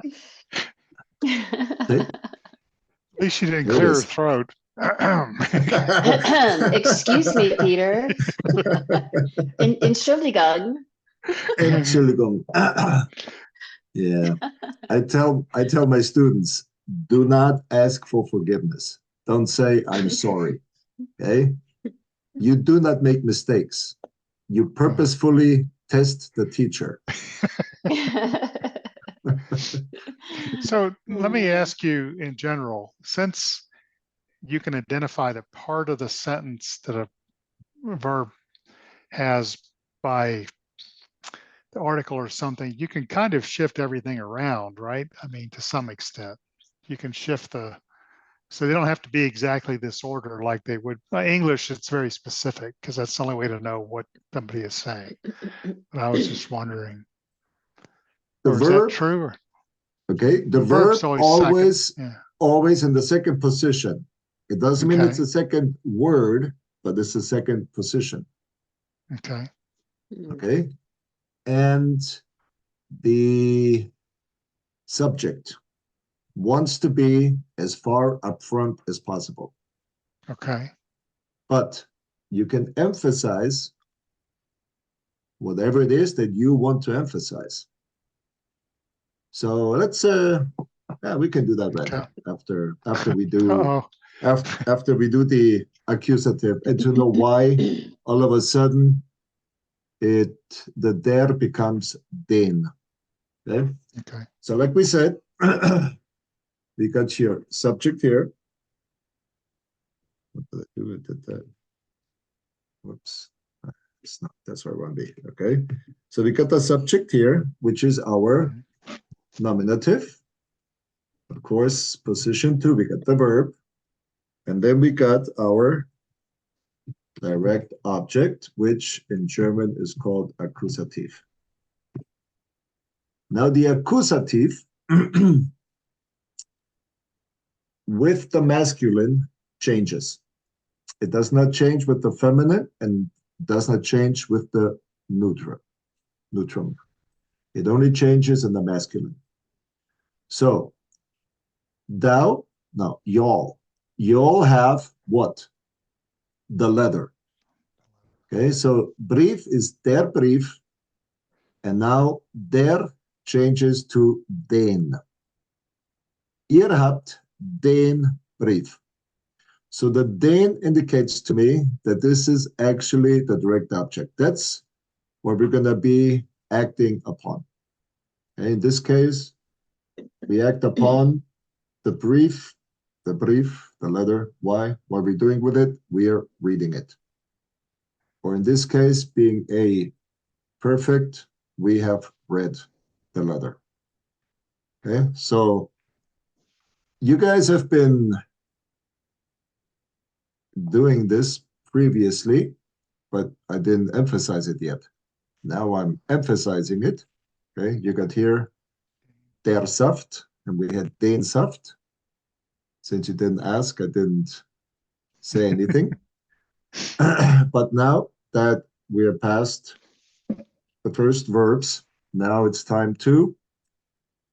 See? At least she didn't There it clear her is. throat. Excuse me, Peter. Entschuldigung. Entschuldigung. Yeah. I tell my students, do not ask for forgiveness. Don't say I'm sorry. Okay? You do not make mistakes. You purposefully test the teacher. So let me ask you in general, since you can identify the part of the sentence that a verb has by the article or something, you can kind of shift everything around, right? I mean, to some extent, you can shift so they don't have to be exactly this order like they would. English, it's very specific because that's the only way to know what somebody is saying. But I was just wondering, The or is that verb, true? Or okay, the verb's verb always second. Yeah. always in the second position. It doesn't mean it's Okay. the second word, but it's the second position. Okay. Okay. And the subject wants to be as far up front as possible. Okay. But you can emphasize whatever it is that you want to emphasize. So let's yeah, we can do that right now after we do after we do the accusative, and to know why all of a sudden the der becomes den. Okay. Okay. So like we said, we got your subject here. What did I do? Did that? Whoops. It's not, that's where I want to be. Okay. So we got the subject here, which is our nominative. Of course, position 2, we got the verb. And then we got our direct object, which in German is called accusative. Now the accusative with the masculine changes. It does not change with the feminine and does not change with the neutral. It only changes in the masculine. So thou, no, y'all. Y'all have what? The letter. Okay, so brief is der Brief, and now der changes to den. Ihr habt den Brief. So the den indicates to me that this is actually the direct object. That's what we're going to be acting upon. Okay, in this case, we act upon the brief, the letter. Why? What are we doing with it? We are reading it. Or in this case, being a perfect, we have read the letter. Okay, so you guys have been doing this previously, but I didn't emphasize it yet. Now I'm emphasizing it. Okay, you got here der Saft, and we had den Saft. Since you didn't ask, I didn't say anything. But now that we're past the first verbs, now it's time to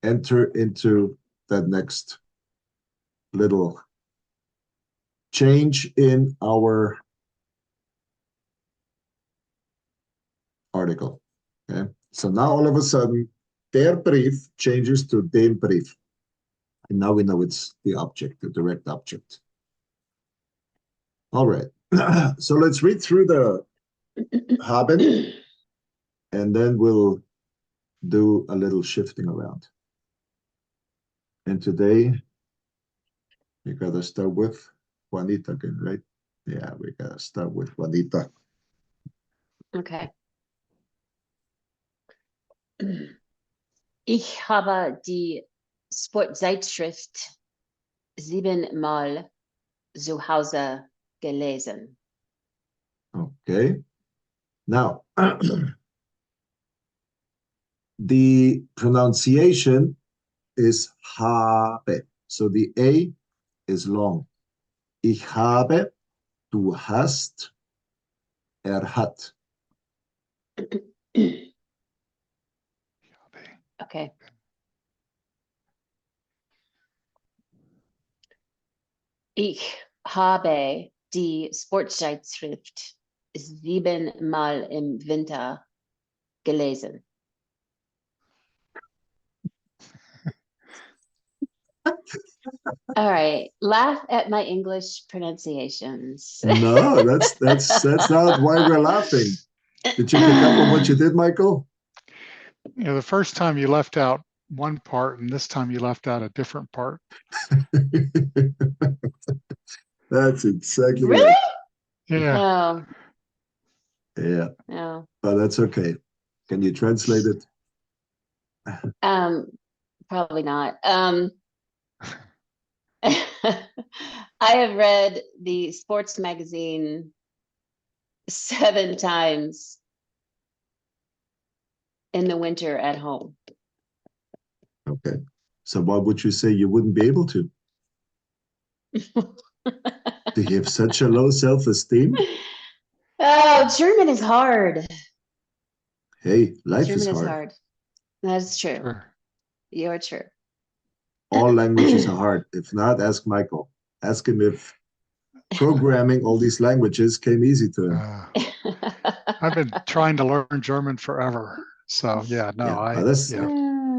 enter into that next little change in our article. Okay, so now all of a sudden, der Brief changes to den Brief. And now we know it's the object, the direct object. All right. So let's read through the haben, and then we'll do a little shifting around. And today, we got to start with Juanita again, right? Yeah, we got to start with Juanita. Okay. Ich habe die Sportzeitschrift 7-mal zu Hause gelesen. Okay. Now, the pronunciation is habe. So the A is long. Ich habe, du hast, hat. Okay. Ich habe die Sportzeitschrift 7-mal im Winter gelesen. All right, laugh at my English pronunciations. No, that's not why we're laughing. Did you pick up on what you did, Michael? You know, the first time you left out one part, and this time you left out a different part. That's exactly Really? right. Yeah. No, Yeah, no. but that's okay. Can you translate it? Probably not. I have read the sports magazine 7 times in the winter at home. Okay. So why would you say you wouldn't be able to? Do you have such a low self-esteem? Oh, German is hard. Hey, life German is is hard. hard. That's true. Sure. You're true. All languages are hard. If not, ask Michael. Ask him if programming all these languages came easy to him. I've been trying to learn German forever. So yeah, no, Yeah,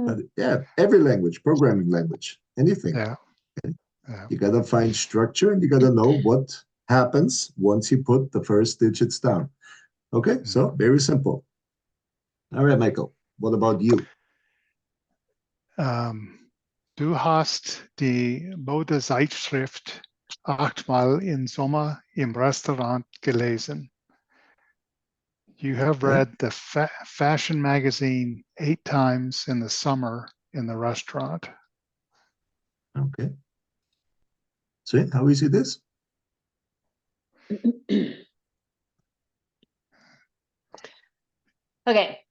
but yeah, every language, programming language, anything. yeah, yeah. You gotta find structure and you gotta know what happens once you put the first digits down. Okay, so very simple. All right, Michael, what about you? Du hast die Modezeitschrift 8-mal im Sommer im Restaurant gelesen. You have Okay. read the fashion magazine 8 times in the summer in the restaurant. Okay. See how easy it is? Okay.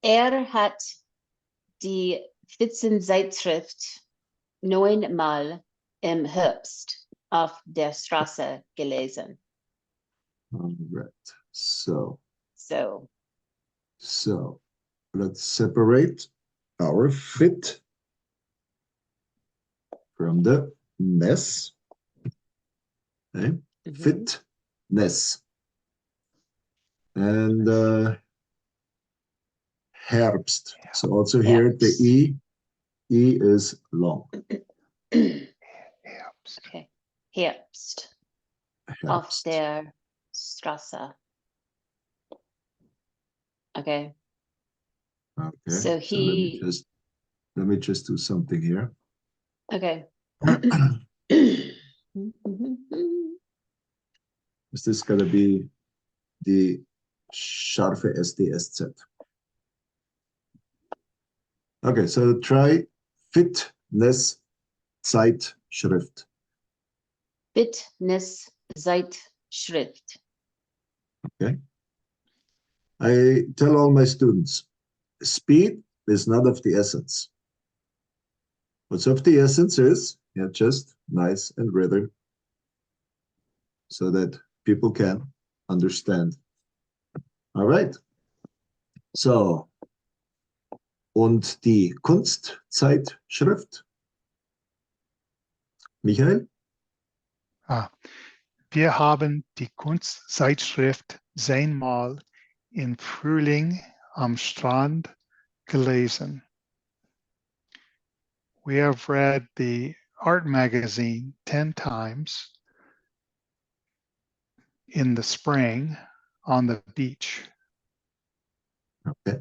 Hat die Spitzenzeitschrift 9-mal im Herbst auf der Straße gelesen. All right. So So, let's separate our fit from the ness. Okay. Fitness. And Herbst. So also here the E is long. Herbst. Okay. Herbst. Auf Herbst. der Straße. Okay. Okay. So let me just do something here. Okay. Is this gonna be the scharfe SDSZ? Okay, so try Fitness Zeitschrift. Fitness Zeitschrift. Okay. I tell all my students, speed is not of the essence. What's of the essence is just nice and rhythm so that people can understand. All right. So, und die Kunstzeitschrift? Michael? Wir haben die Kunstzeitschrift 10-mal im Frühling am Strand gelesen. We have read the art magazine 10 times in the spring on the beach. Okay.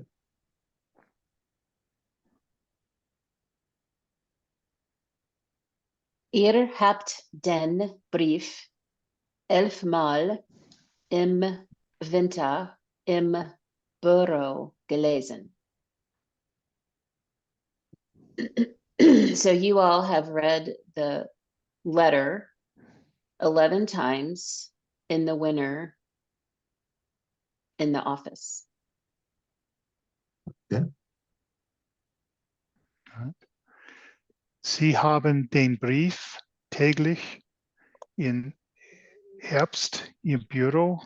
Ihr habt den Brief 11-mal im Winter im Büro gelesen. So you all have read the letter 11 times in the winter in the office. Yeah. Sie haben den Brief täglich im Herbst im Büro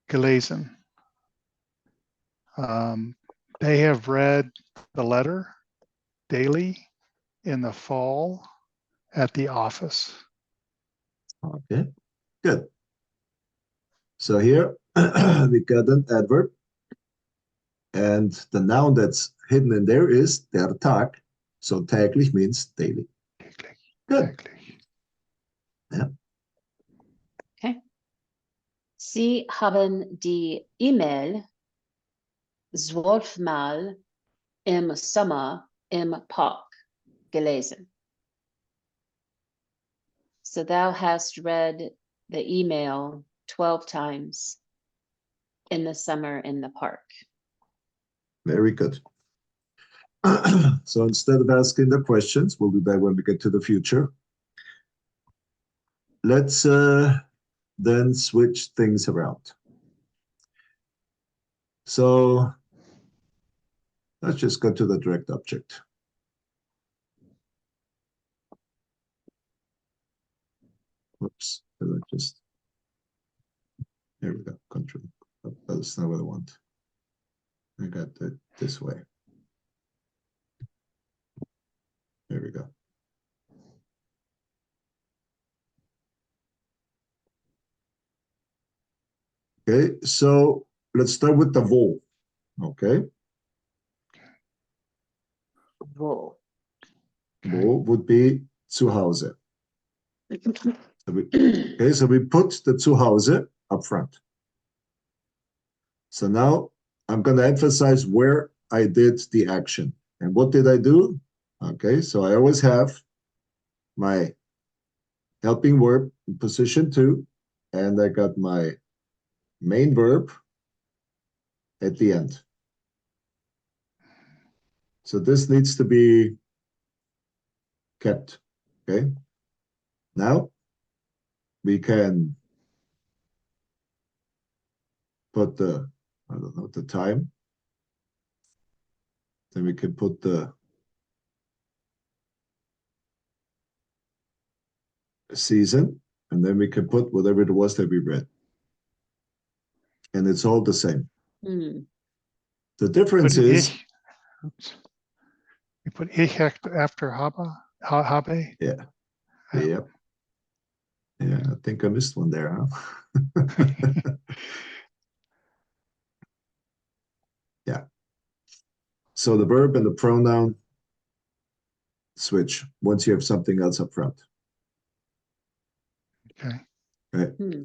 gelesen. They have read the letter daily in the fall at the office. Okay, good. So here we got an adverb. And the noun that's hidden in there is der Tag. So täglich means daily. Täglich. Good. Täglich. Yeah. Okay. Sie haben die E-Mail 12-mal im Sommer im Park gelesen. So thou hast read the email 12 times in the summer in the park. Very good. So instead of asking the questions, we'll do that when we get to the future. Let's then switch things around. So let's just go to the direct object. Whoops, just, here we go, control. Oh, that's not what I want. I got it this way. There we go. Okay, so let's start with the wo. Okay, Wo. wo would be zu Hause. So we put the zu Hause up front. So now I'm going to emphasize where I did the action. And what did I do? Okay, so I always have my helping verb in position 2, and I got my main verb at the end. So this needs to be kept. Okay, now we can put the, I don't know, the time. Then we can put the season, and then we can put whatever it was that we read. And it's all the same. Hmm. The difference Put is, oops. You put ich after habe. yeah, Yeah. yep. Yeah, I think I missed one there, huh? Yeah. So the verb and the pronoun switch once you have something else up front. Okay. Right. Hmm.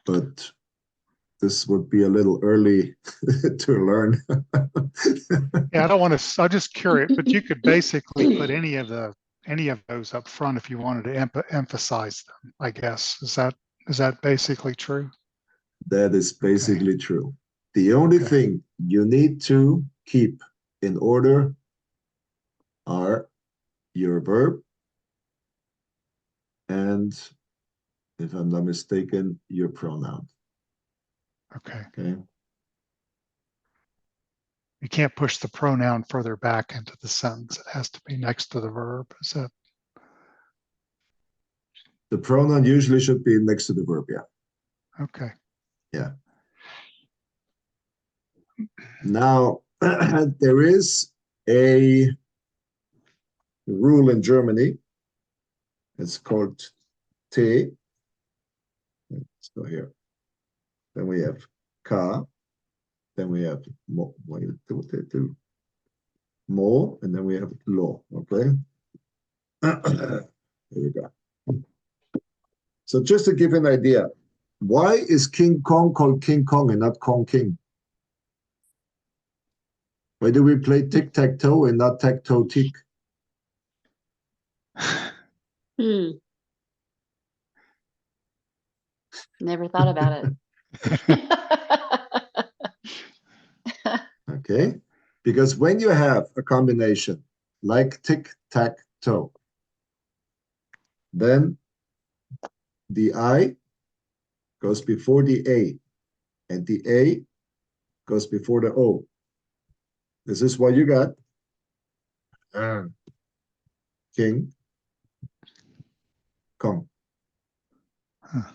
But this would be a little early to learn. Yeah, I don't want to. I'm just curious, but you could basically put any of those up front if you wanted to emphasize them. I guess is that basically true? That is basically true. The only thing you need to keep in order are your verb and, if I'm not mistaken, your pronoun. Okay. Okay. You can't push the pronoun further back into the sentence. It has to be next to the verb. Is that The pronoun usually should be next to the verb, yeah. okay? Yeah. Now, there is a rule in Germany. It's called T. Let's go here. Then we have K. Then we have Mo. Mo, and then we have Lo. Okay. Here we go. So just to give you an idea, why is King Kong called King Kong and not Kong King? Why do we play tic-tac-toe and not tac-toe-tick? Hmm. Never thought about it. Okay, because when you have a combination like tic-tac-toe, then the I goes before the A, and the A goes before the O. This is what you got. King, Kong. Huh.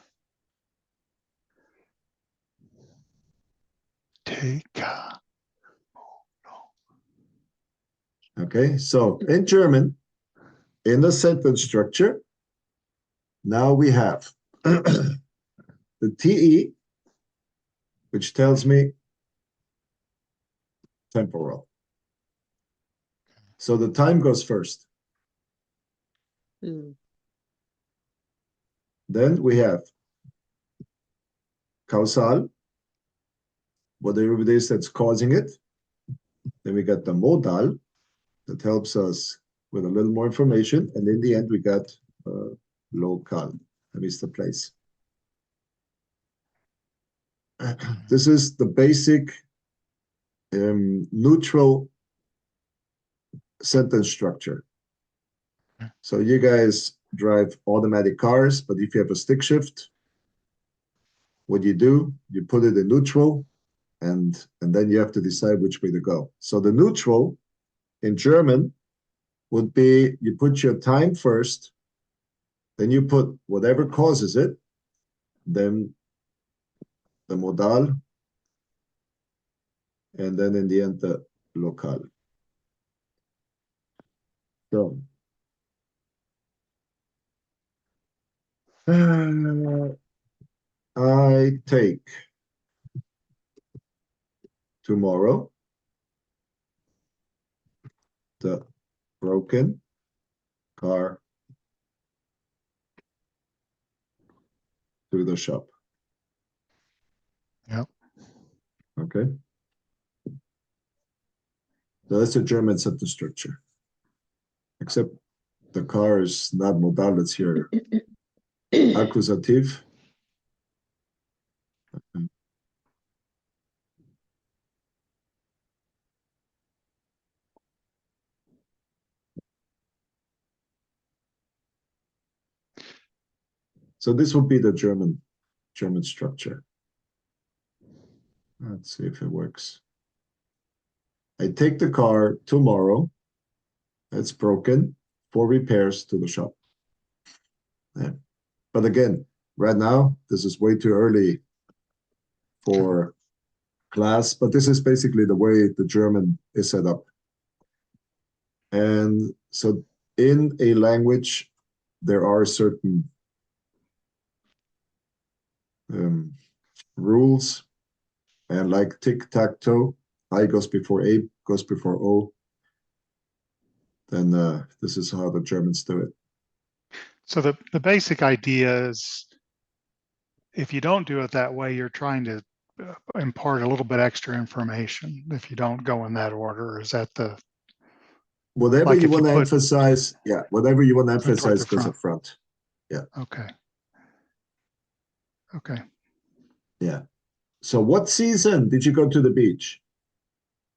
Take. Okay, so in German, in the sentence structure, now we have the TE, which tells me temporal. So the time goes first. Mm. Then we have causal, whatever it is that's causing it. Then we got the modal that helps us with a little more information. And in the end, we got local, that is the place. This is the basic neutral sentence structure. So you guys drive automatic cars, but if you have a stick shift, what do? You put it in neutral, and then you have to decide which way to go. So the neutral in German would be you put your time first, then you put whatever causes it, then the modal, and then in the end the local. So I take tomorrow the broken car to the shop. Yep. Okay. So that's a German sentence structure. Except the car is not modal, it's here accusative. So this would be the German structure. Let's see if it works. I take the car tomorrow. It's broken for repairs to the shop. Yeah. But again, right now, this is way too early for class, but this is basically the way the German is set up. And so in a language, there are certain rules, and like tic-tac-toe, I goes before A, goes before O, then this is how the Germans do it. So the basic idea is if you don't do it that way, you're trying to impart a little bit extra information if you don't go in that order. Is that the Whatever like you if want you to put emphasize, yeah, whatever you want to put toward emphasize the goes front? up front. Yeah. Okay. Okay. Yeah. So what season did you go to the beach?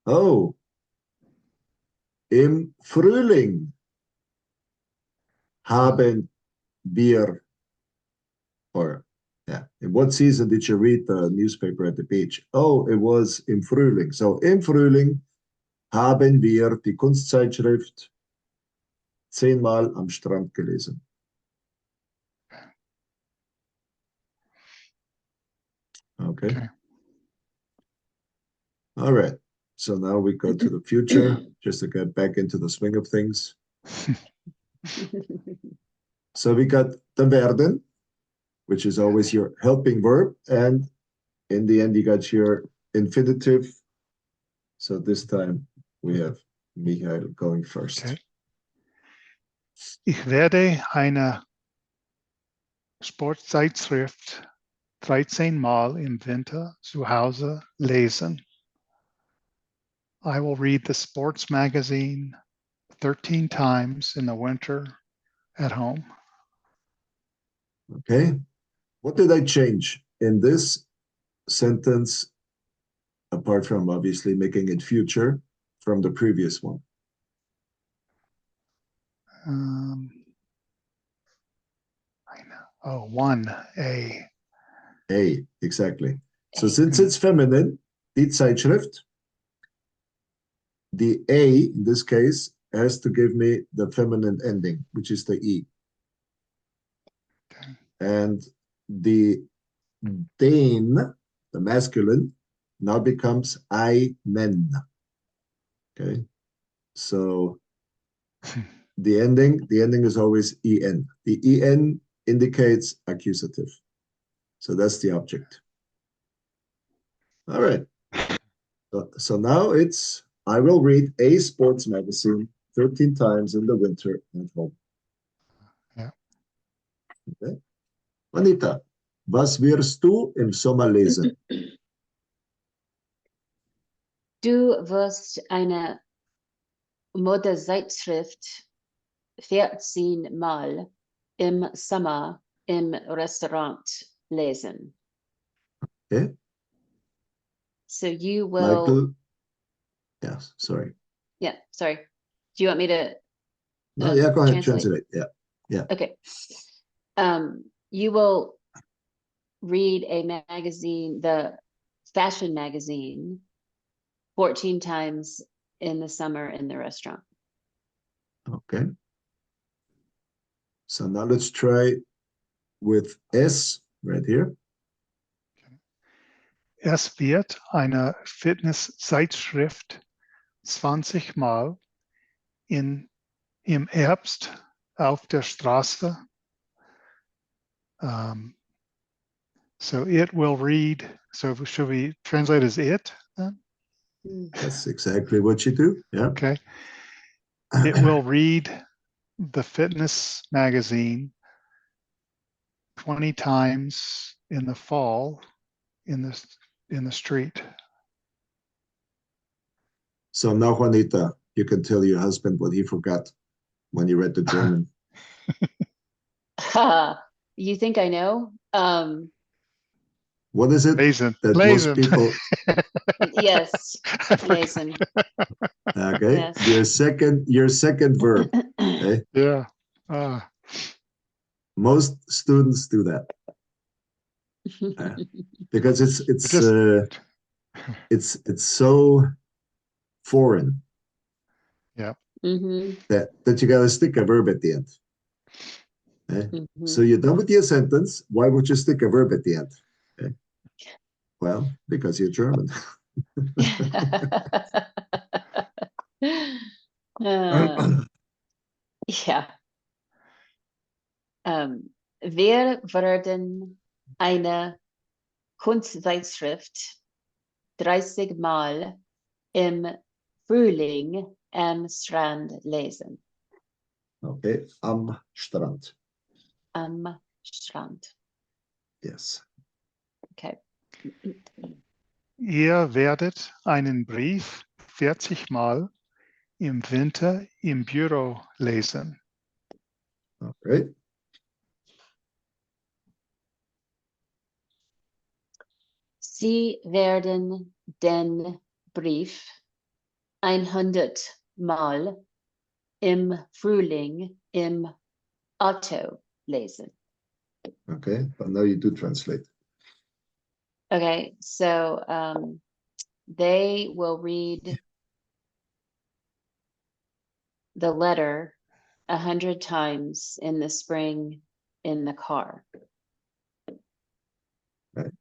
Oh, im Frühling haben wir, or yeah, in what season did you read the newspaper at the beach? Oh, it was im Frühling. So im Frühling haben wir die Kunstzeitschrift 10-mal am Strand gelesen. Okay. Okay. All right. So now we go to the future, just to get back into the swing of things. So we got the werden, which is always your helping verb. And in the end, you got your infinitive. So this time we have Michael going first. Okay. Ich werde eine Sportzeitschrift 13 Mal im Winter zu Hause lesen. I will read the sports magazine 13 times in the winter at home. Okay. What did I change in this sentence, apart from obviously making it future, from the previous one? I know. Oh, one, A. A, exactly. So since it's feminine, die Zeitschrift, the A in this case has to give me the feminine ending, which is the E. Okay. And the den, the masculine, now becomes einen. Okay. So the ending is always en. The en indicates accusative. So that's the object. All right. So now it's, I will read a sports magazine 13 times in the winter at home. Yeah. Okay. Juanita, was wirst du im Sommer lesen? Du wirst eine Modezeitschrift 14 Mal im Sommer im Restaurant lesen. Okay. So you will, Michael, yes, sorry. yeah, sorry. Do you want me to No, yeah, go ahead, translate? translate. Yeah. Okay. You will read a magazine, the fashion magazine, 14 times in the summer in the restaurant. Okay. So now let's try with S right here. Es wird eine Fitness-Zeitschrift 20 Mal im Herbst auf der Straße. So it will read. So should we translate as it then? That's exactly what you do. Yeah. Okay. It will read the fitness magazine 20 times in the fall in the street. So now, Juanita, you can tell your husband what he forgot when you read the German. You think I know? What is it Lesen. that Lesen. most people? Yes, I forgot. lesen. Okay, Yes. your second verb. Okay, Yeah. most students do that because it's so foreign. Yeah. that you got to stick a verb at the end. Okay? So you're done with your sentence. Why would you stick a verb at the end? Okay. Well, because you're German. Ja. Wir werden eine Kunstzeitschrift 30 Mal im Frühling am Strand lesen. Okay, am Strand. Am Strand. Yes. Okay. Ihr werdet einen Brief 40 Mal im Winter im Büro lesen. Okay. Sie werden den Brief 100 Mal im Frühling im Auto lesen. Okay, but now you do translate. Okay, so they will read the letter 100 times in the spring in the car. Right.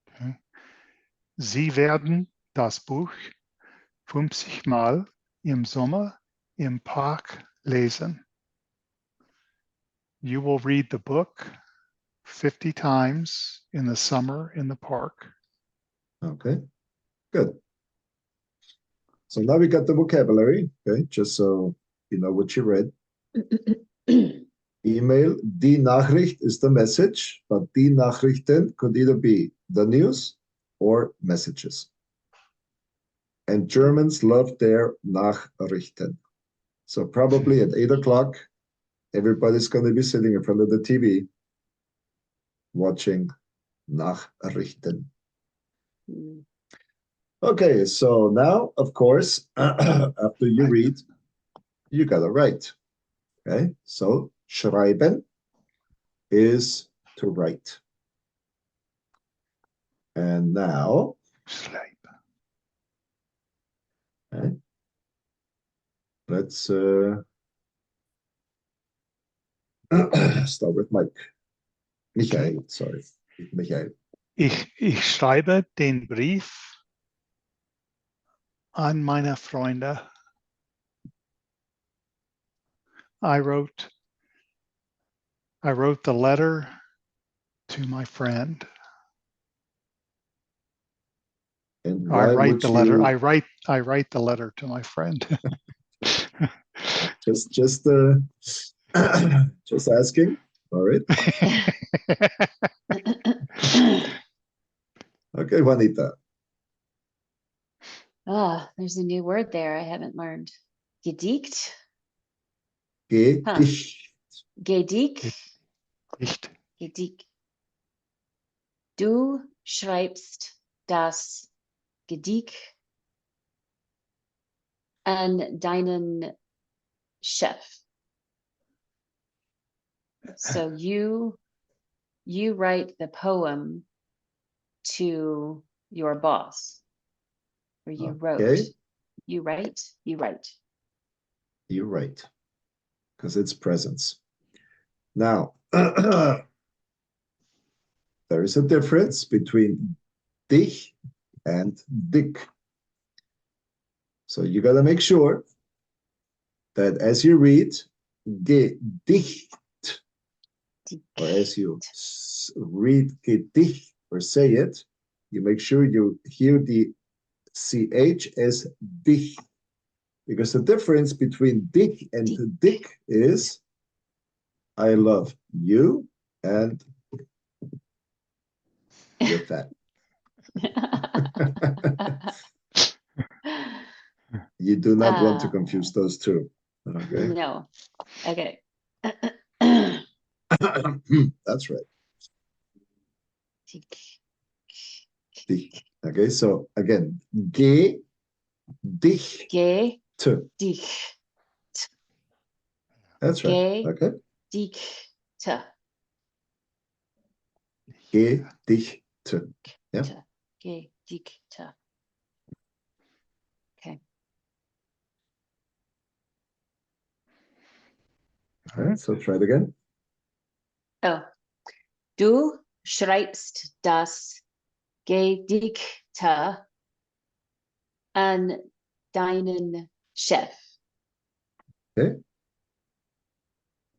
Okay. Sie werden das Buch 50 Mal im Sommer im Park lesen. You will read the book 50 times in the summer in the park. Okay, good. So now we got the vocabulary, okay, just so you know what you read. Email, die Nachricht is the message, but die Nachrichten could either be the news or messages. And Germans love their Nachrichten. So probably at 8 o'clock, everybody's going to be sitting in front of the TV watching Nachrichten. Okay, so now, of course, after you read, you got to write. Okay, so schreiben is to write. And now, okay, let's start with Mike. Michael, sorry, Michael. Ich schreibe den Brief an meine Freunde. I wrote the letter to my friend. And I why write would the letter. you I write the letter to my friend. just just asking? All right. Okay, Juanita. Ah, there's a new word there I haven't learned. Gediegt. Gedicht. Gediegt. Nicht. Gediegt. Du schreibst das Gedicht an deinen Chef. So you write the poem to your boss, or you wrote. Okay. You write. You're right, because it's presence. Now, there is a difference between dich and dick. So you got to make sure that as you read Gedicht, or as you read Gedicht or say it, you make sure you hear the CH as dich. Because the difference between dich and dick is I love you and you're fat. You do not want to confuse those two. Okay. No. Okay. That's right. Dich. Okay, so again, G, dich, Gedicht. t. That's right. Okay. Gedicht. G, dich, t. Yeah. Gedicht. Okay. All right, so try it again. Oh. Du schreibst das Gedicht an deinen Chef. Okay.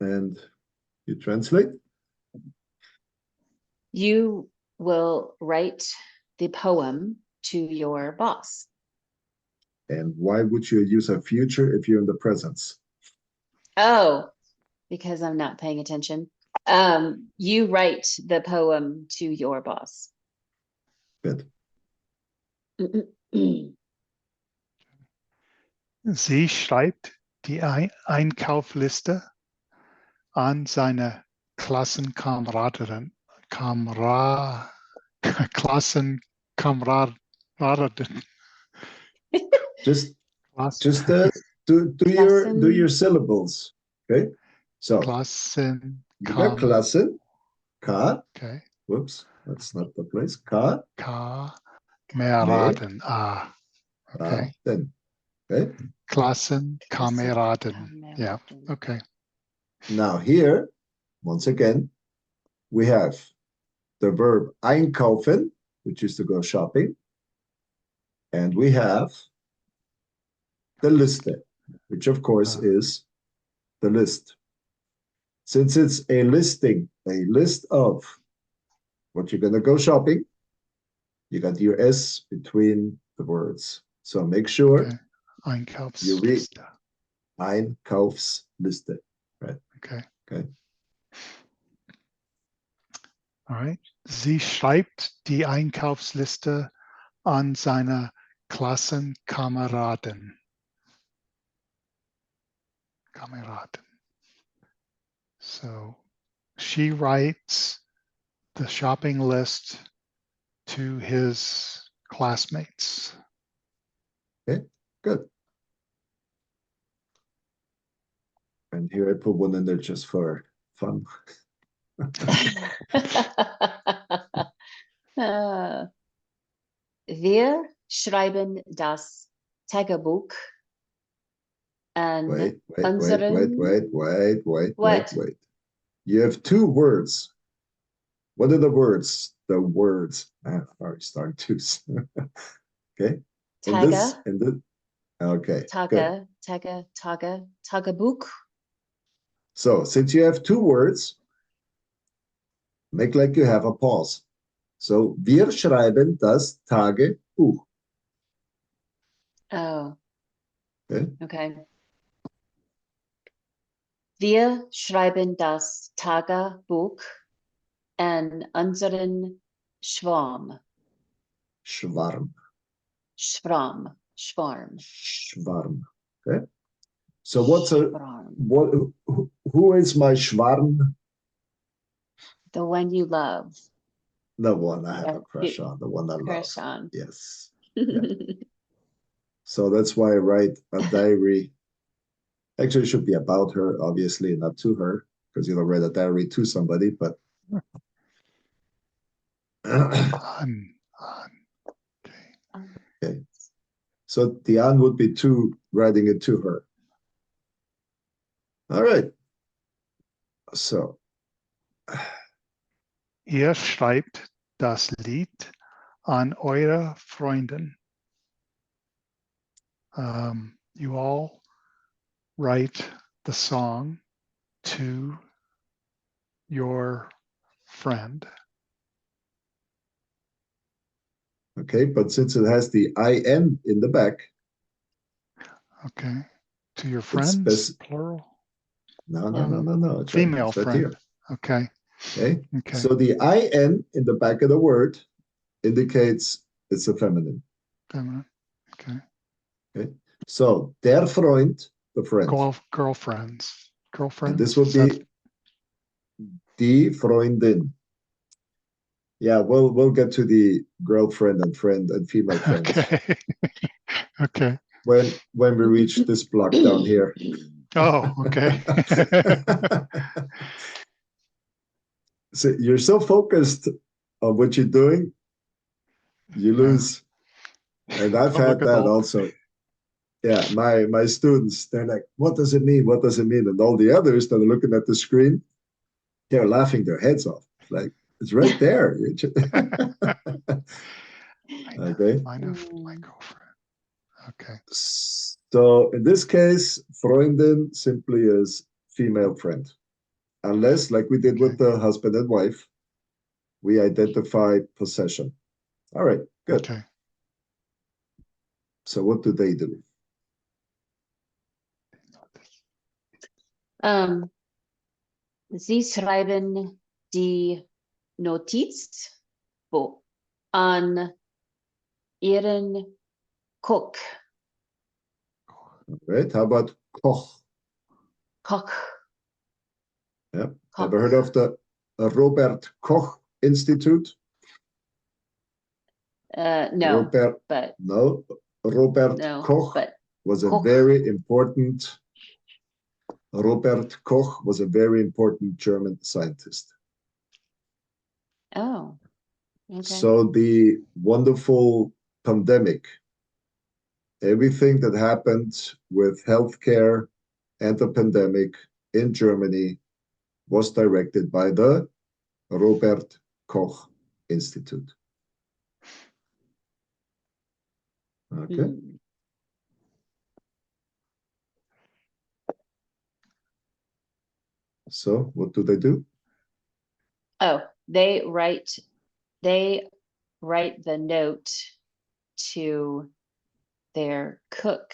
And you translate? You will write the poem to your boss. And why would you use a future if you're in the presence? Oh, because I'm not paying attention. You write the poem to your boss. Good. Sie schreibt die Einkaufsliste an seine Klassenkameradin. Klassenkameradin. Just Klassen, do your syllables. Okay. So you got Klassen, K. Okay. Whoops, that's not the place. K. Kameraden. Ah. Okay. Then. Okay. Klassenkameraden. Yeah. Okay. Now here, once again, we have the verb einkaufen, which is to go shopping. And we have the Liste, which of course is the list. Since it's a listing, a list of what you're going to go shopping, you got your S between the words. So make sure you read Einkaufsliste. Right? Okay. Okay. All right. Sie schreibt die Einkaufsliste an seine Klassenkameraden. So she writes the shopping list to his classmates. Okay, good. And here I put one in there just for fun. Wir schreiben das Tagebuch an Wait. What? You have two words. What are the words? The words. Already starting to. Okay. Tage. Okay. Good. Tagebuch. So since you have two words, make like you have a pause. So wir schreiben das Tagebuch. Oh, Okay. okay. Wir schreiben das Tagebuch an unseren Schwarm. Schwarm. Schwarm. Schwarm. Schwarm. Okay. So what's a Schwarm. what? Who is my Schwarm? The one you love. The one I have a Yeah, crush on. The one I love. Crush on. Yes. Yeah. So that's why I write a diary. Actually, it should be about her, obviously, not to her, because you don't write a diary to somebody. But On. Okay. okay. So the an would be to writing it to her. All right. So Ihr schreibt das Lied an eure Freundin. You all write the song to your friend. okay, but since it has the IN in the back, Okay. To your it's friends, plural. no. It's Female it's right friend. here. Okay. Okay. Okay. So the IN in the back of the word indicates it's a feminine. Feminine. Okay. Okay. So der Freund, the friend. Girlfriends. And Girlfriends. this would be die Freundin. Yeah, we'll get to the girlfriend and friend and female friends Okay. Okay. when we reach this block down here. Oh, okay. So you're so focused on what you're doing, you lose. And I've Don't had look at that all- also. Yeah, my students, they're like, what does it mean? What does it mean? And all the others that are looking at the screen, they're laughing their heads off. Like, it's right there. Okay. Mine of my girlfriend. Okay. So in this case, Freundin simply is female friend. Unless, like we did with the husband and wife, we identify possession. All right, good. Okay. So what do they do? Sie schreiben die Notiz an ihren Cook. All right, how about Koch? Koch. Yeah. Koch. Ever heard of the Robert Koch Institute? No, Robert, but no. Robert no, Koch but was Koch. Robert Koch was a very important German scientist. Oh, okay. So the wonderful pandemic, everything that happened with healthcare and the pandemic in Germany was directed by the Robert Koch Institute. Okay. So what do they do? Oh, they write the note to their cook.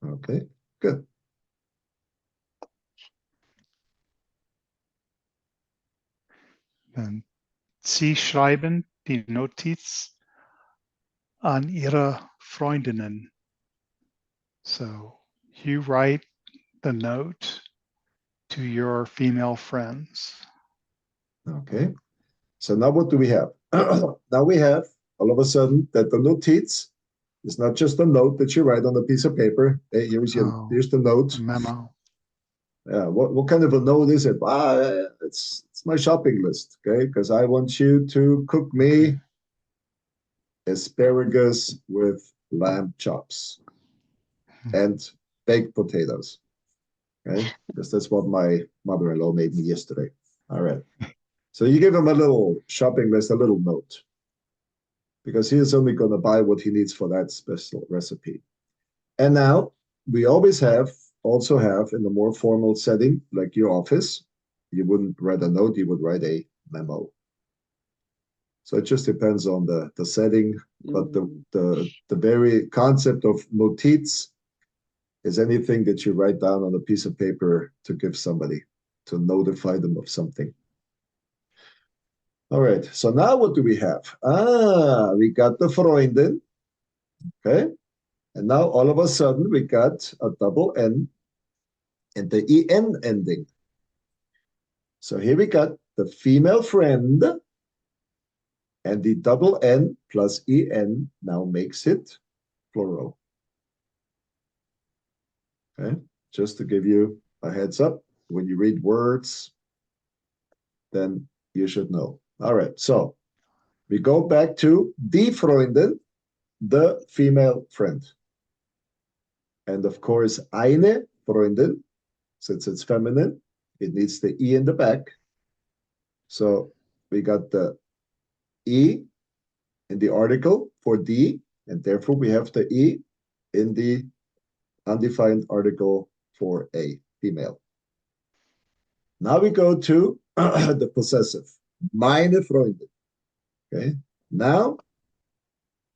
Okay, good. Dann Sie schreiben die Notiz an ihre Freundinnen. So you write the note to your female friends. Okay. So now what do we have? Now we have all of a sudden that the notiz is not just a note that you write on a piece of paper. Hey, here's the note. Memo. Yeah, what kind of a note is it? It's my shopping list, okay? Because I want you to cook me asparagus with lamb chops and baked potatoes, okay? Because that's what my mother-in-law made me yesterday. All right. So you give him a little shopping list, a little note, because he is only going to buy what he needs for that special recipe. And now we always have also have in a more formal setting, like your office. You wouldn't write a note, you would write a memo. So it just depends on the setting, but the very concept of notiz is anything that you write down on a piece of paper to give somebody, to notify them of something. All right, so now what do we have? We got the Freundin, okay? And now all of a sudden we got a double N and the EN ending. So here we got the female friend, and the double N plus EN now makes it plural. Okay, just to give you a heads up, when you read words, then you should know. All right, so we go back to die Freundin, the female friend. And of course, eine Freundin, since it's feminine, it needs the E in the back. So we got the E in the article for die, and therefore we have the E in the undefined article for a female. Now we go to the possessive, meine Freundin. Okay, now,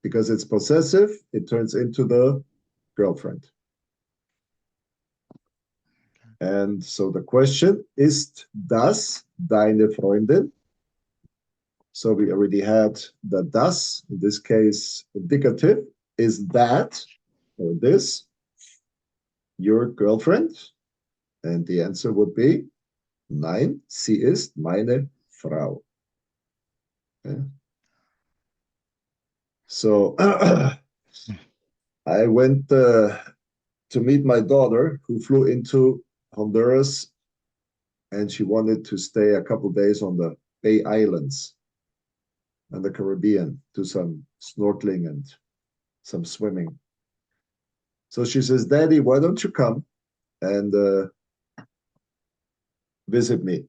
because it's possessive, it turns into the girlfriend. And so the question, ist das deine Freundin? So we already had the das, in this case, indicative. Is that, or this, your girlfriend? And the answer would be, nein, sie ist meine Frau. Okay. So I went to meet my daughter, who flew into Honduras, and she wanted to stay a couple days on the Bay Islands and the Caribbean, do some snorkeling and some swimming. So she says, Daddy, why don't you come and visit me?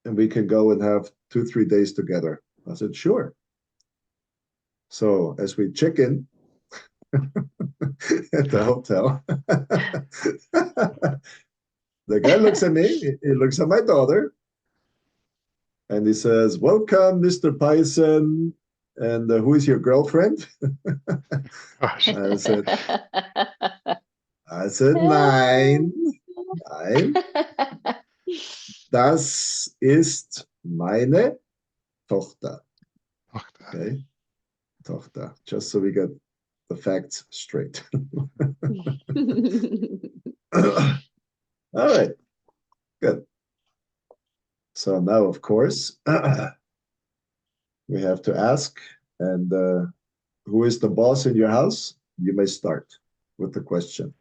And we can go and have 2-3 days together. I said, sure. So as we check in at the hotel, the guy looks at me, he looks at my daughter, and he says, welcome, Mr. Python. And who is your girlfriend? Gosh. I said, nein. Das ist meine Tochter. Okay, Tochter. Just so we get the facts straight. All right, good. So now, of course, we have to ask, and who is the boss in your house? You may start with the question.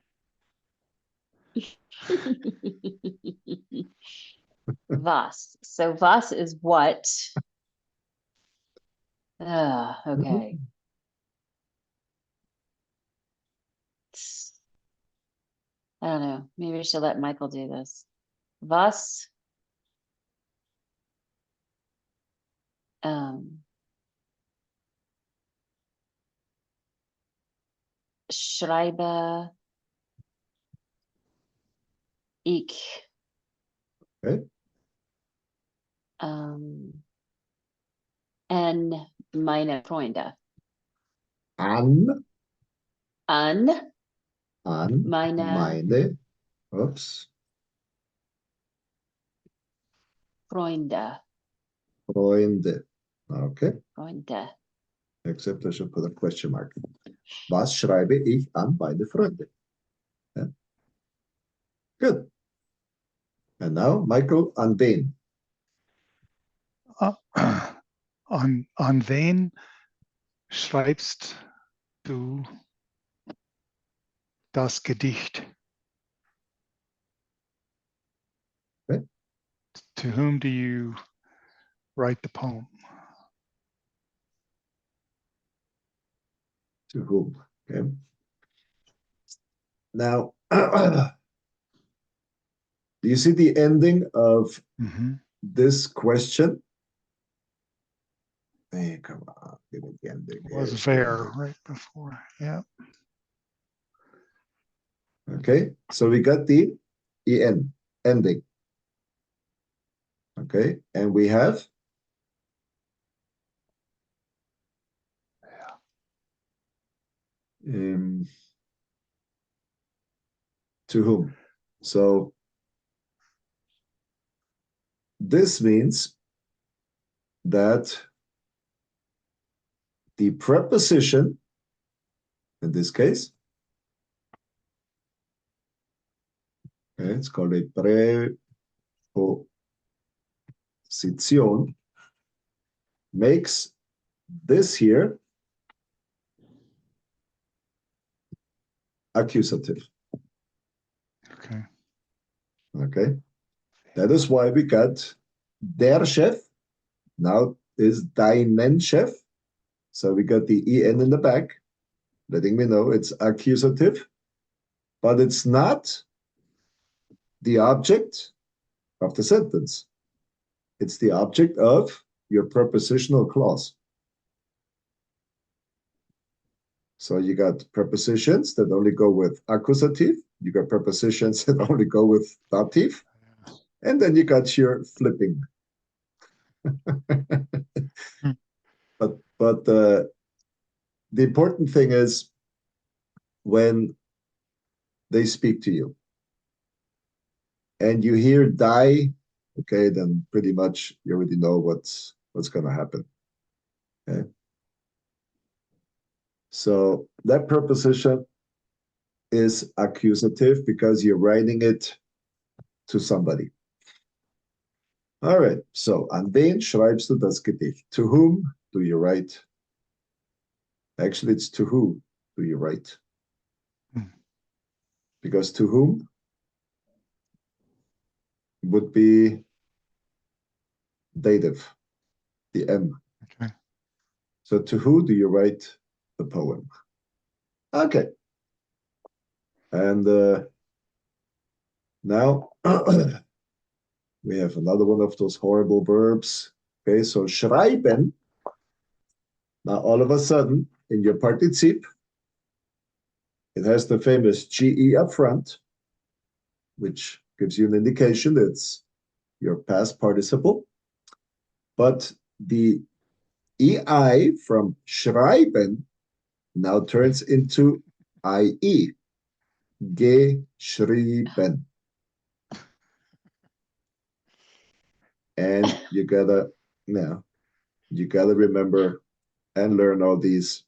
Was. So was is what? Okay. I don't know. Maybe I should let Michael do this. Was. Schreibe ich. Okay. En meine Freunde. An meine oops, Freunde. Freunde. Okay. Freunde. Except I should put a question mark. Was schreibe ich an meine Freunde? Yeah. Good. And now, Michael, an wen? An wen schreibst du das Gedicht? Okay. To whom do you write the poem? To whom? Okay. Now, do you see the ending of this question? Hey, come on, give me the ending. It was there right before. Yeah. Okay, so we got the en, ending. Okay, and we have to whom. So this means that the preposition, in this case, okay, it's called a preposition, makes this here accusative. Okay. Okay, that is why we got der Chef, now is deinen Chef. So we got the en in the back, letting me know it's accusative, but it's not the object of the sentence. It's the object of your prepositional clause. So you got prepositions that only go with accusative. You got prepositions that only go with dative. And then you got your flipping. but the important thing is when they speak to you and you hear die, okay, then pretty much you already know what's going to happen. Okay. So that preposition is accusative because you're writing it to somebody. All right, so an wen schreibst du das Gedicht? To whom do you write? Actually, it's to who do you write? Because to whom would be dative, the M. Okay. So to who do you write the poem? Okay. And now we have another one of those horrible verbs. Okay, so schreiben. Now all of a sudden, in your partizip, it has the famous GE up front, which gives you an indication that it's your past participle. But the EI from schreiben now turns into IE, geschrieben. And you gotta remember and learn all these.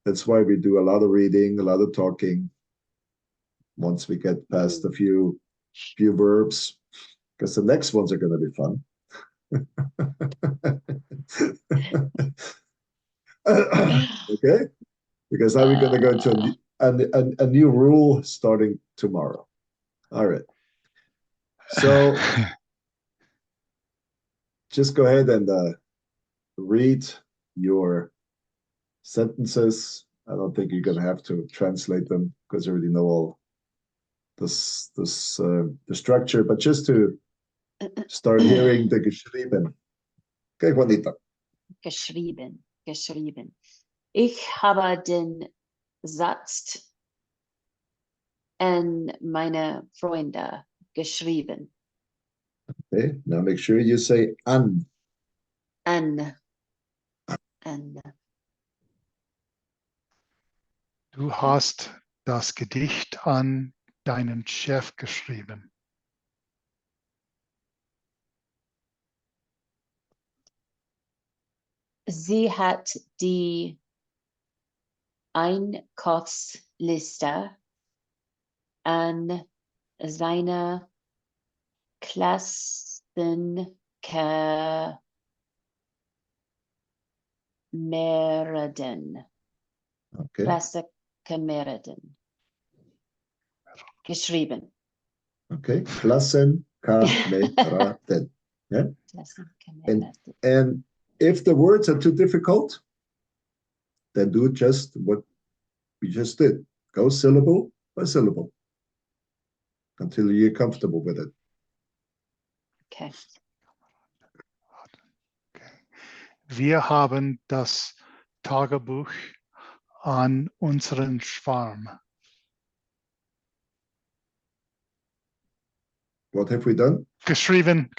That's why we do a lot of reading, a lot of talking. Once we get past a few verbs, because the next ones are going to be fun. Okay, because now we're going to go to a new rule starting tomorrow. All right. So just go ahead and read your sentences. I don't think you're going to have to translate them because you already know all the structure, but just to start hearing the geschrieben. Okay, Juanita. Geschrieben. Ich habe den Satz an meine Freunde geschrieben. Okay, now make sure you say an. An. Du hast das Gedicht an deinen Chef geschrieben. Sie hat die Einkaufsliste an seine Klassenkameraden Okay. Klassenkameraden geschrieben. Okay, Klassenkameraden. Yeah. And if the words are too difficult, then do just what we just did. Go syllable by syllable until you're comfortable with it. Okay. Wir haben das Tagebuch an unseren Schwarm. What have we done? Geschrieben.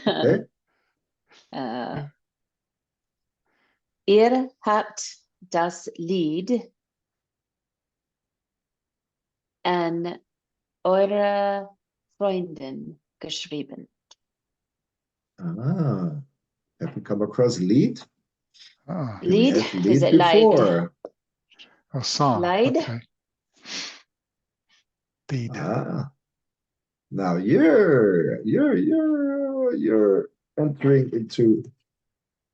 Okay. Ihr habt das Lied an eure Freundin geschrieben. Ah, have we come across lead? Ah, We Lied, had is lead it Lied? before. a song. Lied? Okay. Lied. Ah, now you're entering into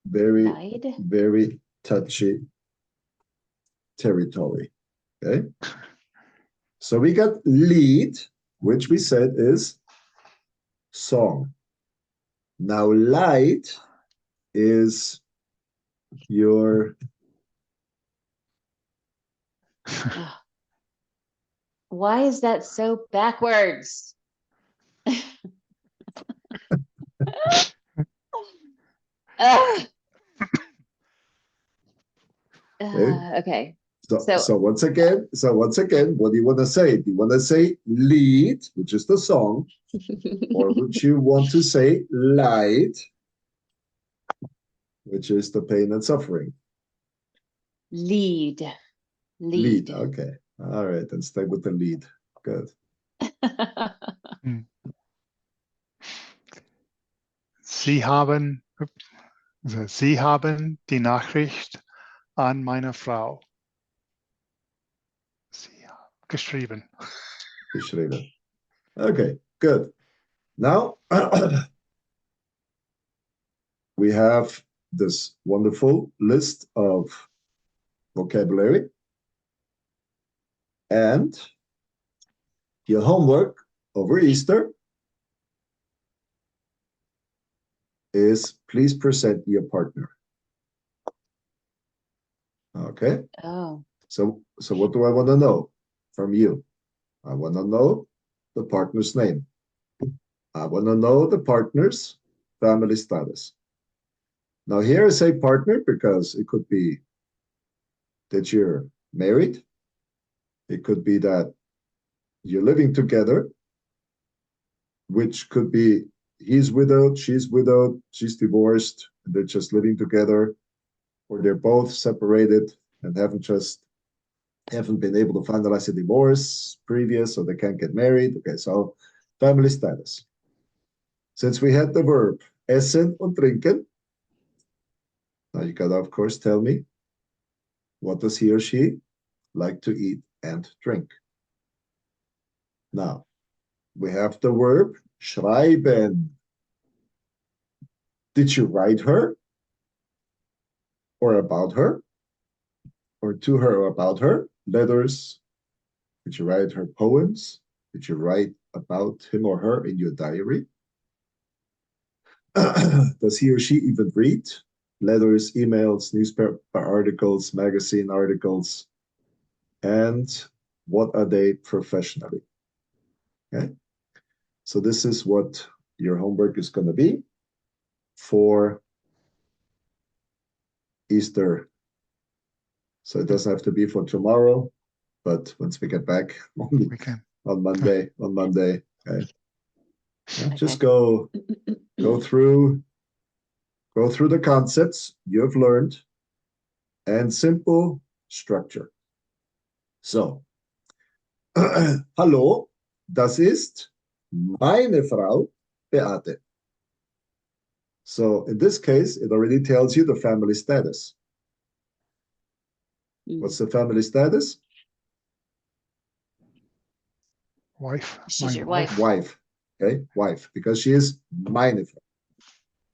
very, Lied? very touchy territory. Okay. So we got lead, which we said is song. Now light is your Ugh. Why is that so backwards? Ugh. Okay. so once again, what do you want to say? Do you want to say lead, which is the song, or would you want to say light, which is the pain and suffering? Lead. Lead. Okay. All right. Then stay with the lead. Good. Sie haben die Nachricht an meine Frau. Sie haben geschrieben. Geschrieben. Okay. Good. Now we have this wonderful list of vocabulary, and your homework over Easter is please present your partner. Okay. Oh. So what do I want to know from you? I want to know the partner's name. I want to know the partner's family status. Now here I say partner because it could be that you're married. It could be that you're living together, which could be he's widowed, she's divorced, and they're just living together, or they're both separated and haven't been able to finalize a divorce previous, so they can't get married. Okay, so family status. Since we had the verb essen und trinken, now you gotta, of course, tell me what does he or she like to eat and drink. Now, we have the verb schreiben. Did you write her? Or about her? Or to her or about her? Letters? Did you write her poems? Did you write about him or her in your diary? Does he or she even read letters, emails, newspaper articles, magazine articles? And what are they professionally? Okay. So this is what your homework is going to be for Easter. So it doesn't have to be for tomorrow, but once we get back on Monday, okay. Okay. Just go through the concepts you've learned and simple structure. So, hallo, das ist meine Frau Beate. So in this case, it already tells you the family status. What's the family status? Wife. She's your wife. Wife. Okay, wife, because she is meine Frau.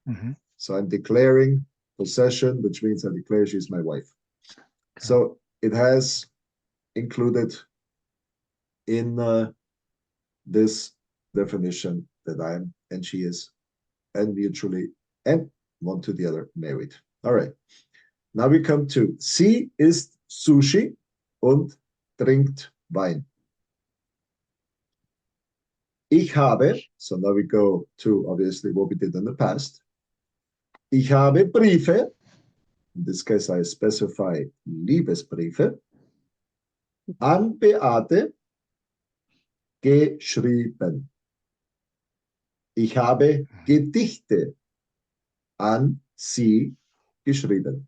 Mm-hmm. So I'm declaring possession, which means I declare she's my wife. Okay. So it has included in this definition that I am and she is, and mutually, and one to the other married. All right. Now we come to sie isst Sushi und trinkt Wein. Ich habe, so now we go to obviously what we did in the past. Ich habe Briefe. In this case, I specify Liebesbriefe. An Beate geschrieben. Ich habe Gedichte an sie geschrieben.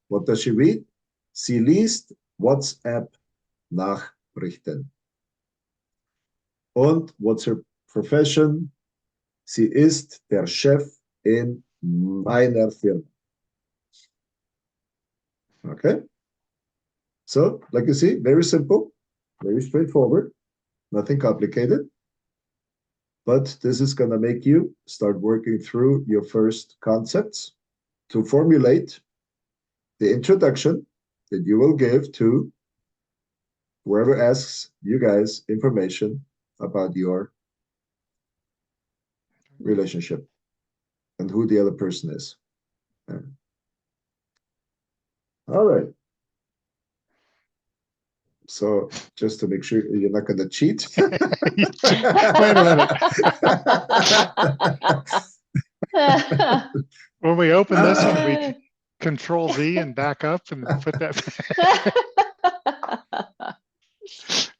What does she read? Sie liest WhatsApp-Nachrichten. Und what's her profession? Sie ist der Chef in meiner Firma. Okay? So, like you see, very simple, very straightforward, nothing complicated. But this is going to make you start working through your first concepts to formulate the introduction that you will give to whoever asks you guys information about your relationship and who the other person is. All right. So just to make sure you're not going to cheat. Wait a minute. When we open this, can we Control Z and back up and put that?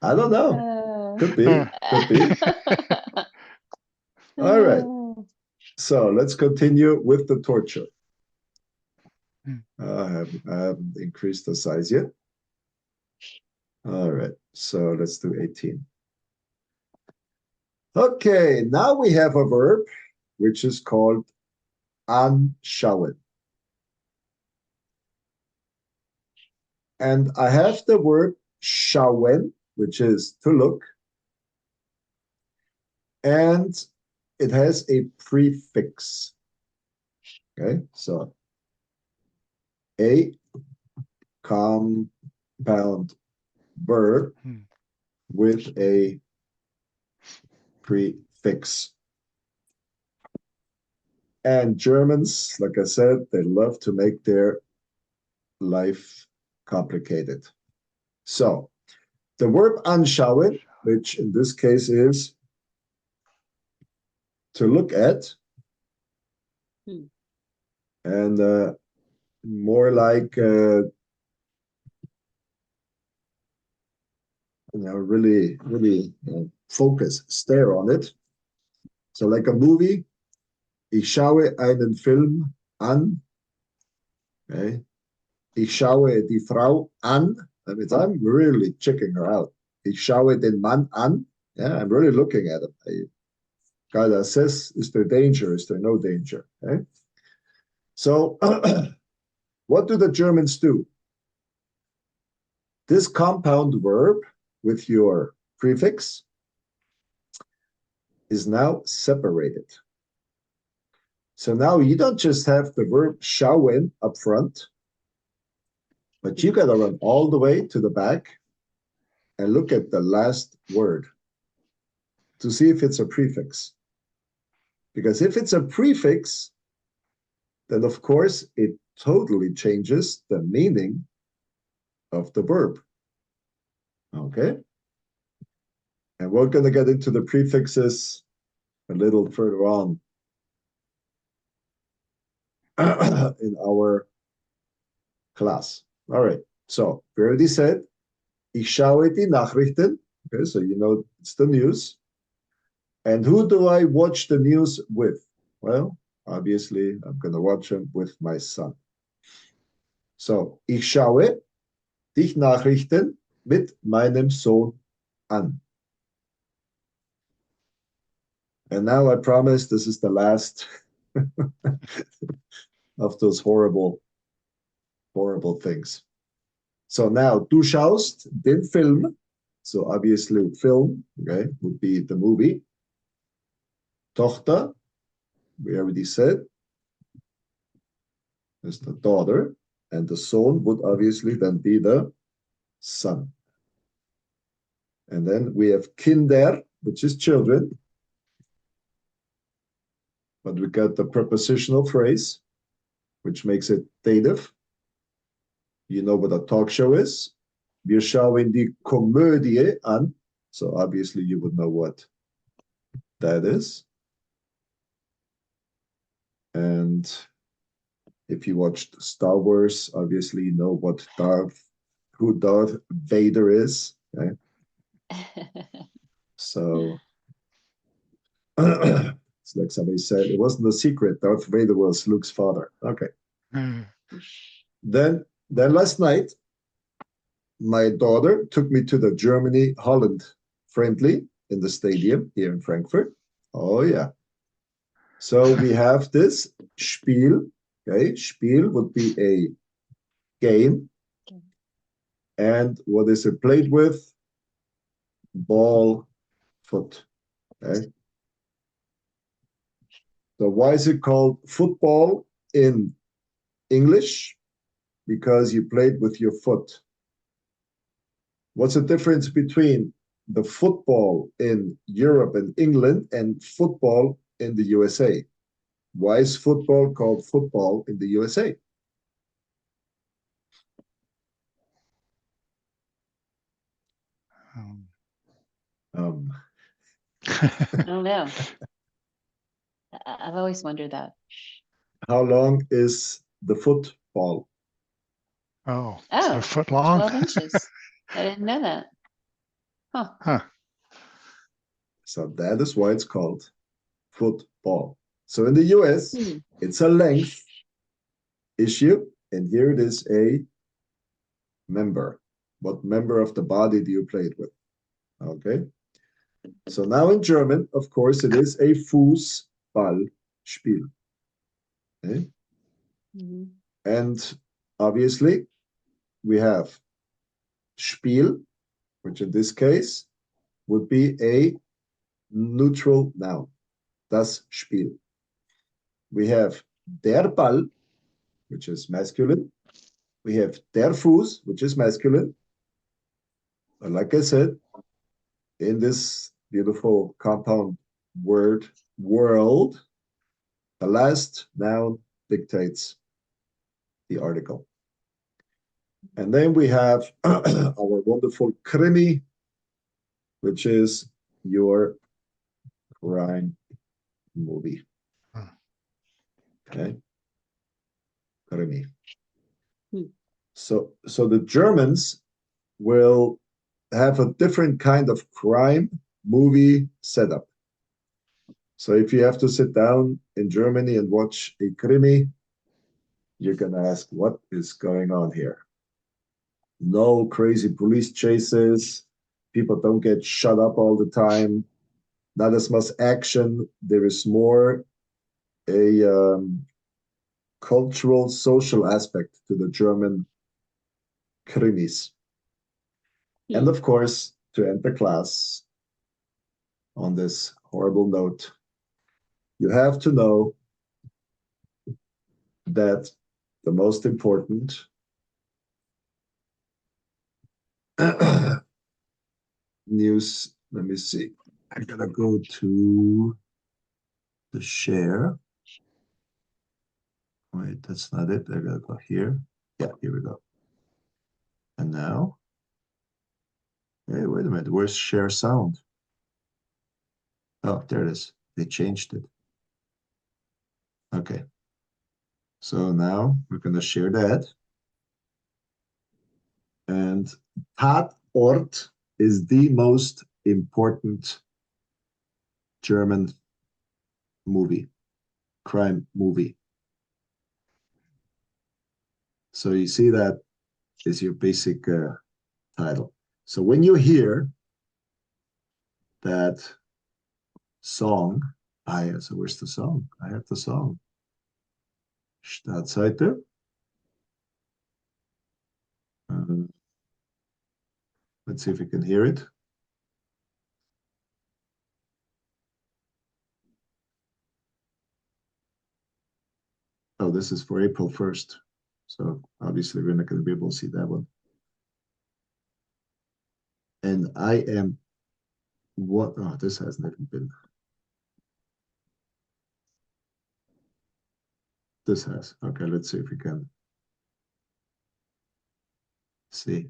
I don't know. Could be. Could be. All right. So let's continue with the torture. I haven't increased the size yet. All right. So let's do 18. Okay. Now we have a verb which is called anschauen. And I have the word schauen, which is to look. And it has a prefix. Okay, so a compound verb with a prefix. And Germans, like I said, they love to make their life complicated. So the verb anschauen, which in this case is to look at, and more like really focus, stare on it. So like a movie, ich schaue einen Film an. Okay. Ich schaue die Frau an. That means I'm really checking her out. Ich schaue den Mann an. Yeah, I'm really looking at him. I gotta assess, is there danger? Is there no danger? Okay. So what do the Germans do? This compound verb with your prefix is now separated. So now you don't just have the verb schauen up front, but you got to run all the way to the back and look at the last word to see if it's a prefix. Because if it's a prefix, then of course it totally changes the meaning of the verb. Okay? And we're going to get into the prefixes a little further on in our class. All right. So we already said, ich schaue die Nachrichten. Okay, so you know it's the news. And who do I watch the news with? Well, obviously, I'm going to watch them with my son. So, ich schaue die Nachrichten mit meinem Sohn an. And now I promise this is the last of those horrible things. So now, du schaust den Film. So obviously, film, okay, would be the movie. Tochter, we already said, is the daughter. And the Sohn would obviously then be the son. And then we have Kinder, which is children. But we got the prepositional phrase, which makes it dative. You know what a talk show is. Wir schauen die Komödie an. So obviously you would know what that is. And If you watched Star Wars, obviously you know who Darth Vader is. Okay? So it's like somebody said, it wasn't a secret. Darth Vader was Luke's father. Okay. Hmm. Then last night, my daughter took me to the Germany-Holland friendly in the stadium here in Frankfurt. Oh yeah. So we have this Spiel. Okay, Spiel would be a game. And what is it played with? Ball, foot. Okay. So why is it called football in English? Because you played with your foot. What's the difference between the football in Europe and England and football in the USA? Why is football called football in the USA? Um, Um, I don't know. I've always wondered that. how long is the football? oh, is it Oh, a foot long? 12 inches. I didn't know that. Huh. Huh. So that is why it's called football. So in the US, Hmm. it's a length issue, and here it is a member. What member of the body do you play it with? Okay. So now in German, of course, it is a Fußballspiel. Okay? Mhm. And obviously, we have Spiel, which in this case would be a neutral noun. Das Spiel. We have der Ball, which is masculine. We have der Fuß, which is masculine. But like I said, in this beautiful compound word world, the last noun dictates the article. And then we have our wonderful krimi, which is your crime movie. Okay. Krimi. Hmm. So the Germans will have a different kind of crime movie setup. So if you have to sit down in Germany and watch a krimi, you're gonna ask, what is going on here? No crazy police chases. People don't get shut up all the time. Not as much action. There is more a cultural, social aspect to the German krimis. And of course, to end the class on this horrible note, you have to know that the most important news, let me see. I'm gonna go to the share. Wait, that's not it. I gotta go here. Yeah, here we go. And now, hey, wait a minute. Where's share sound? Oh, there it is. They changed it. Okay. So now we're gonna share that. And Tatort is the most important German movie, crime movie. So you see that is your basic title. So when you hear that song, so where's the song? I have the song. Startseite. Let's see if we can hear it. Oh, this is for April 1st. So obviously we're not going to be able to see that one. And I am what? Oh, this hasn't even been. This has. Okay, let's see if we can see.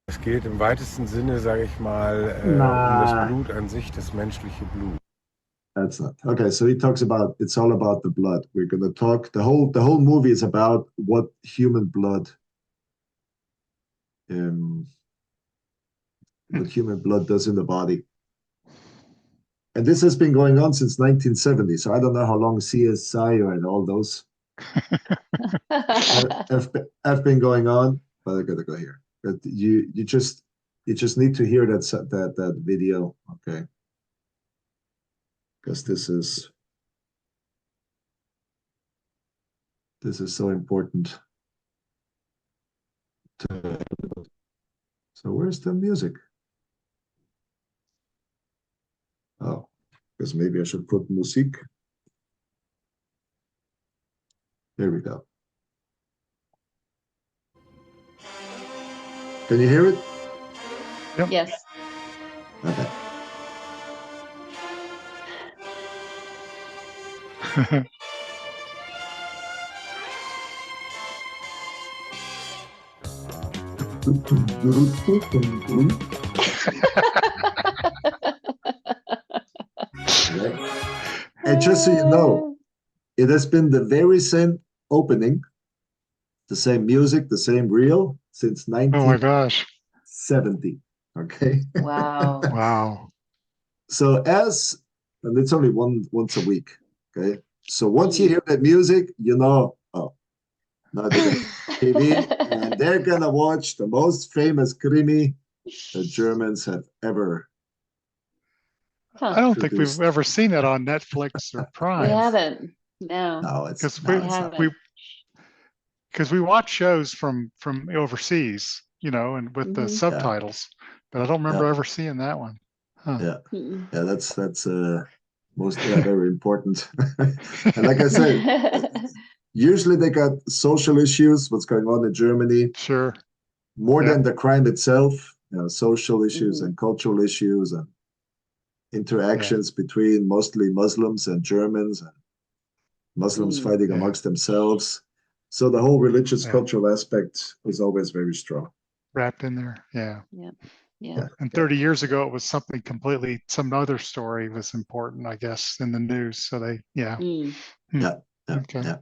Es geht im weitesten Sinne, sage ich mal, um das Blut an sich, das menschliche Blut. That's not okay. So he talks about it's all about the blood. We're gonna talk the whole movie is about what human blood what human blood does in the body. And this has been going on since 1970. So I don't know how long CSI and all those have been going on, but I gotta go here. But you just need to hear that video, okay? Because this is so important. So where's the music? Oh, because maybe I should put music. There we go. Can you hear it? Yep. Yes. Okay. Okay. And just so you know, it has been the very same opening, the same music, the same reel since Oh my 1970. gosh. Okay. Wow. Wow. So and it's only once a week. Okay. So once you hear that music, you know, oh, now they're gonna TV and they're gonna watch the most famous krimi the Germans have ever I don't think produced. we've ever seen it on Netflix or We Prime. haven't. No. No, it's Because no, We it's not. haven't. we watch shows from overseas, and with the Mhm. subtitles, but I don't remember Yeah. ever seeing that one. Huh. Yeah, Mm-mm. yeah, that's very important. And like I said, usually they got social issues, what's going on in Germany, Sure. more Yeah. than the crime itself, social issues Mhm. and cultural issues and interactions between mostly Muslims and Germans and Muslims Mm. fighting Yeah. amongst themselves. So the whole religious Yeah. cultural aspect was always very strong. Wrapped in there. Yeah. Yeah. And 30 years ago, it was some other story was important, I guess, in the news. So Mm. Yeah, yeah, Okay. yeah.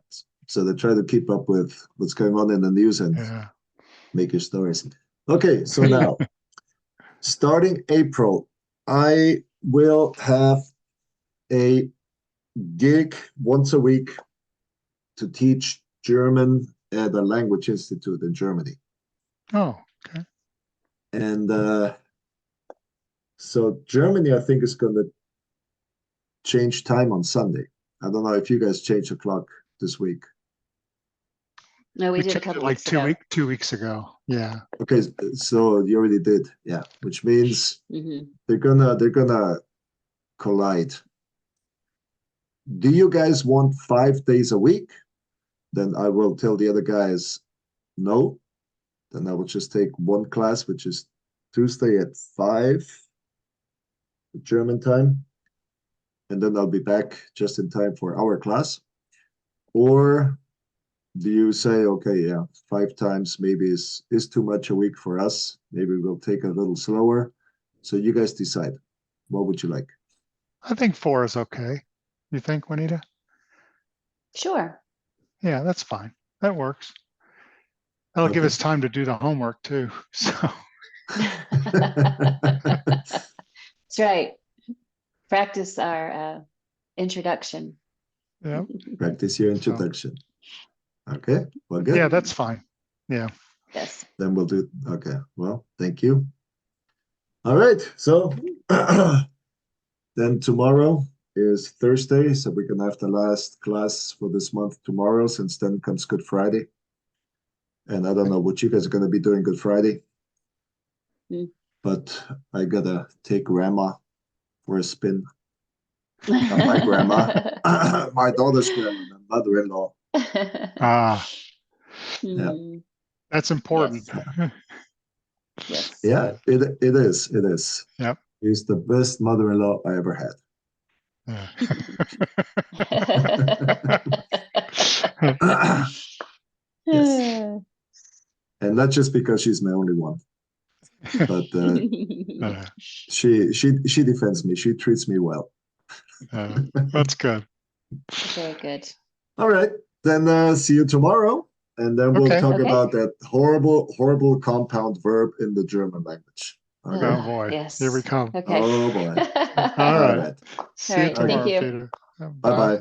So they try to keep up with what's going on in the news and Yeah. make your stories. Okay, so now, starting April, I will have a gig once a week to teach German at a language institute in Germany. Oh, okay. And so Germany, I think, is going to change time on Sunday. I don't know if you guys changed the clock this week. No, we We did a changed it couple like weeks ago. 2 weeks ago. Yeah. Okay, so you already did, yeah, which means Mhm. they're gonna collide. Do you guys want 5 days a week? Then I will tell the other guys no. Then I will just take one class, which is Tuesday at 5 German time. And then I'll be back just in time for our class. Or do you say, okay, yeah, 5 times maybe is too much a week for us. Maybe we'll take it a little slower. So you guys decide. What would you like? I think 4 is okay. You think, Juanita? Sure. Yeah, that's fine. That works. That'll give Okay. us time to do the homework too. So That's right. Practice our introduction. yeah. Practice your introduction. Okay, well, good. Yeah, that's fine. Yeah. Yes. Then we'll do. Okay, well, thank you. All right, so then tomorrow is Thursday, so we're gonna have the last class for this month tomorrow, since then comes Good Friday. And I don't know what you guys are gonna be doing Good Friday, but I gotta take grandma for a spin. Not my grandma, my daughter's grandma, my mother-in-law. Ah, Yeah. Hmm. that's important. Yes. Yeah, it is. It is. Yep. She's the best mother-in-law I ever had. Yeah. Yes. And not just because she's my only one, but Uh, she defends me. She treats me well. That's good. Very good. All right, then see you tomorrow, and then we'll Okay. talk Okay. about that horrible compound verb in the German language. Okay. Oh boy, Yes. here we come. Okay. Oh boy. All All right. right. See you right, thank tomorrow, you. Peter. Bye bye.